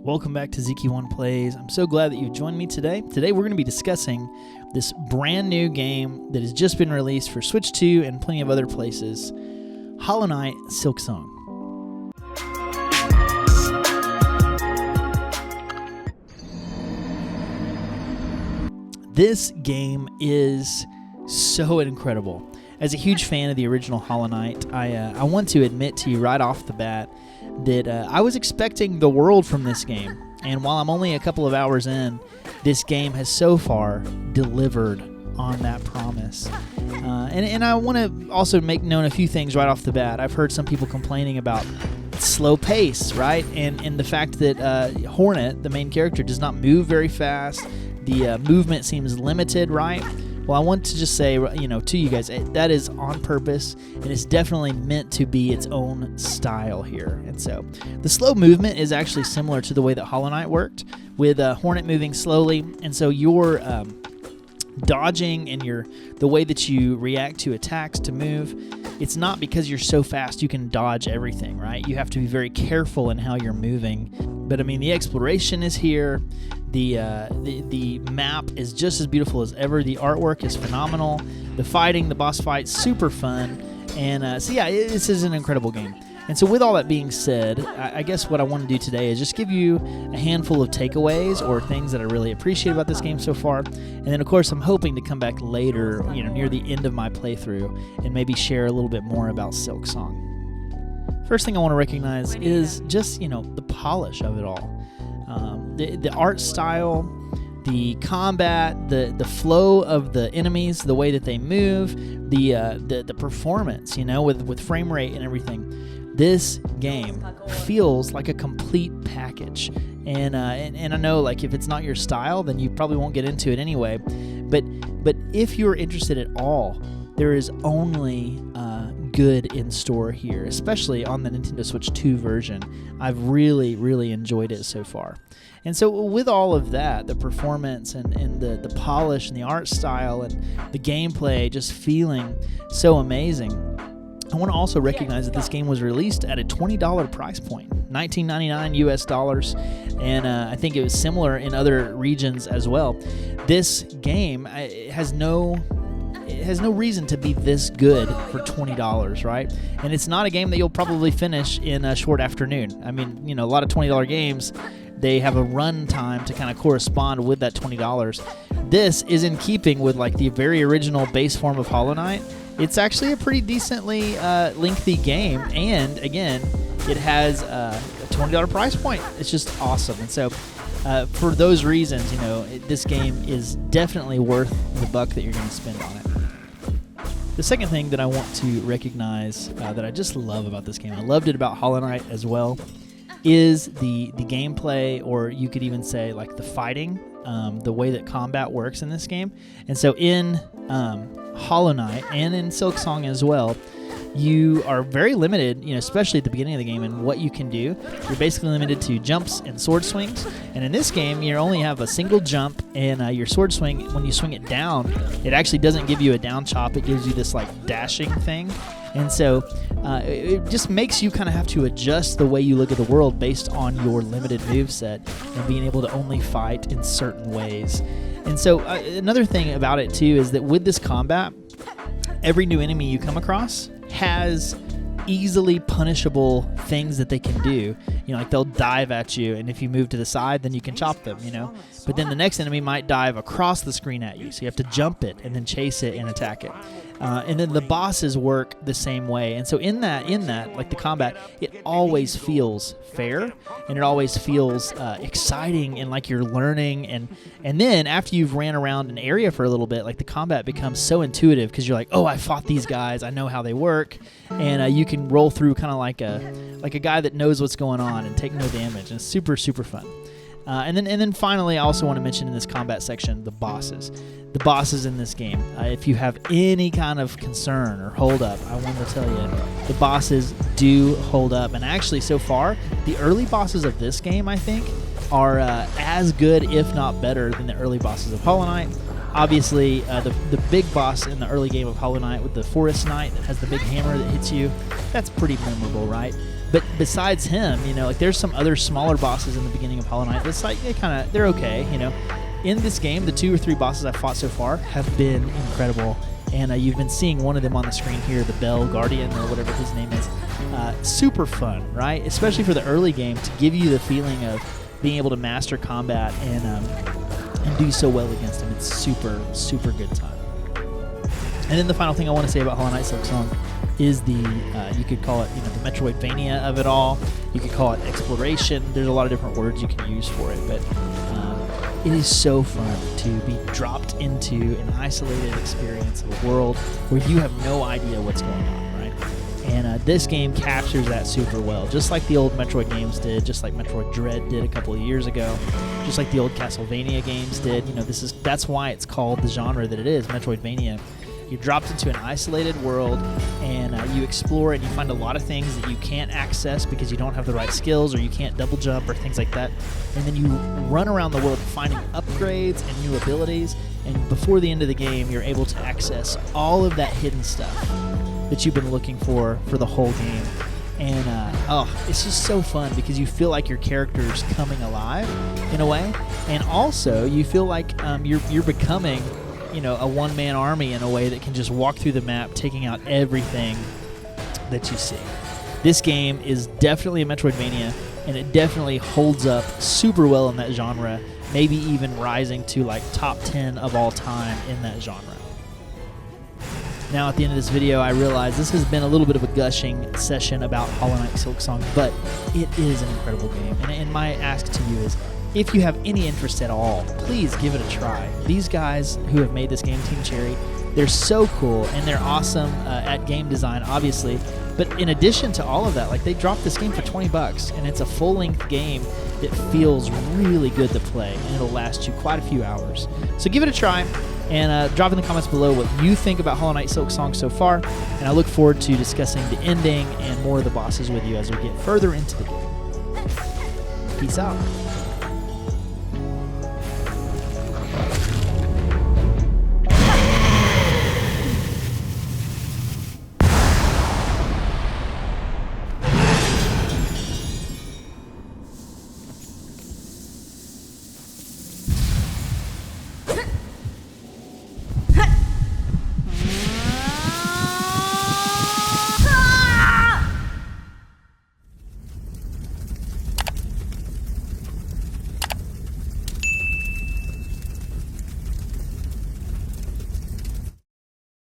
Welcome back to Zeke1 Plays. I'm so glad that you've joined me today. Today we're going to be discussing this brand new game that has just been released for Switch 2 and plenty of other places, Hollow Knight Silksong. This game is so incredible. As a huge fan of the original Hollow Knight, I want to admit to you right off the bat that I was expecting the world from this game. And while I'm only a couple of hours in, this game has so far delivered on that promise. And I want to also make known a few things right off the bat. I've heard some people complaining about slow pace, right? And the fact that Hornet, the main character, does not move very fast. The movement seems limited, right? Well, I want to just say, to you guys, that is on purpose, and it's definitely meant to be its own style here. And so, the slow movement is actually similar to the way that Hollow Knight worked, with Hornet moving slowly, and so your dodging and the way that you react to attacks to move, it's not because you're so fast you can dodge everything, right? You have to be very careful in how you're moving. But I mean, the exploration is here. The map is just as beautiful as ever. The artwork is phenomenal. The fighting, the boss fight, super fun. And this is an incredible game. And so with all that being said, I guess what I want to do today is just give you a handful of takeaways or things that I really appreciate about this game so far. And then, of course, I'm hoping to come back later, near the end of my playthrough and maybe share a little bit more about Silksong. First thing I want to recognize is just, the polish of it all. The art style, the combat, the flow of the enemies, the way that they move, the performance, with frame rate and everything. This game feels like a complete package, and I know, like, if it's not your style, then you probably won't get into it anyway. But if you're interested at all, there is only good in store here, especially on the Nintendo Switch 2 version. I've really, really enjoyed it so far. And so with all of that, the performance and the polish and the art style and the gameplay just feeling so amazing, I want to also recognize that this game was released at a $20 price point, $19.99 US dollars, and I think it was similar in other regions as well. This game has no reason to be this good for $20, right? And it's not a game that you'll probably finish in a short afternoon. I mean, a lot of $20 games, they have a run time to kind of correspond with that $20. This is in keeping with like the very original base form of Hollow Knight. It's actually a pretty decently lengthy game, and again, it has a $20 price point. It's just awesome. And so for those reasons, this game is definitely worth the buck that you're going to spend on it. The second thing that I want to recognize that I just love about this game, I loved it about Hollow Knight as well, is the gameplay, or you could even say like the fighting, the way that combat works in this game. And so in Hollow Knight and in Silksong as well, you are very limited, especially at the beginning of the game, in what you can do. You're basically limited to jumps and sword swings. And in this game, you only have a single jump, and your sword swing, when you swing it down, it actually doesn't give you a down chop. It gives you this like dashing thing. And so it just makes you kind of have to adjust the way you look at the world based on your limited moveset and being able to only fight in certain ways. And so another thing about it too is that with this combat, every new enemy you come across has easily punishable things that they can do. Like they'll dive at you, and if you move to the side, then you can chop them, But then the next enemy might dive across the screen at you, so you have to jump it and then chase it and attack it. And then the bosses work the same way. And so in that, like the combat, it always feels fair, and it always feels exciting, and like you're learning. And then after you've ran around an area for a little bit, like the combat becomes so intuitive because you're like, oh, I fought these guys, I know how they work, and you can roll through kind of like a guy that knows what's going on and take no damage. And it's super, super fun. And then finally, I also want to mention in this combat section the bosses. The bosses in this game. If you have any kind of concern or hold up, I want to tell you, the bosses do hold up. And actually, so far, the early bosses of this game, I think, are as good, if not better, than the early bosses of Hollow Knight. Obviously, the big boss in the early game of Hollow Knight with the Forest Knight that has the big hammer that hits you, that's pretty memorable, right? But besides him, like there's some other smaller bosses in the beginning of Hollow Knight that's like they're okay. In this game, the 2 or 3 bosses I've fought so far have been incredible, and you've been seeing one of them on the screen here, the Bell Guardian or whatever his name is. Super fun, right? Especially for the early game, to give you the feeling of being able to master combat and do so well against him. It's super, super good time. And then the final thing I want to say about Hollow Knight Silksong is the, you could call it, the Metroidvania of it all. You could call it exploration. There's a lot of different words you can use for it, but it is so fun to be dropped into an isolated experience of a world where you have no idea what's going on, right? And this game captures that super well, just like the old Metroid games did, just like Metroid Dread did a couple of years ago, just like the old Castlevania games did. That's why it's called the genre that it is, Metroidvania. You're dropped into an isolated world, and you explore, and you find a lot of things that you can't access because you don't have the right skills, or you can't double jump, or things like that. And then you run around the world finding upgrades and new abilities, and before the end of the game, you're able to access all of that hidden stuff that you've been looking for the whole game. And it's just so fun because you feel like your character's coming alive in a way, and also you feel like you're becoming a one-man army in a way that can just walk through the map, taking out everything that you see. This game is definitely a Metroidvania, and it definitely holds up super well in that genre, maybe even rising to like top 10 of all time in that genre. Now at the end of this video, I realize this has been a little bit of a gushing session about Hollow Knight Silksong, but it is an incredible game, and my ask to you is, if you have any interest at all, please give it a try. These guys who have made this game, Team Cherry, they're so cool, and they're awesome at game design, obviously. But in addition to all of that, like, they dropped this game for $20, and it's a full-length game that feels really good to play, and it'll last you quite a few hours. So give it a try, and drop in the comments below what you think about Hollow Knight Silksong so far, and I look forward to discussing the ending and more of the bosses with you as we get further into the game. Peace out.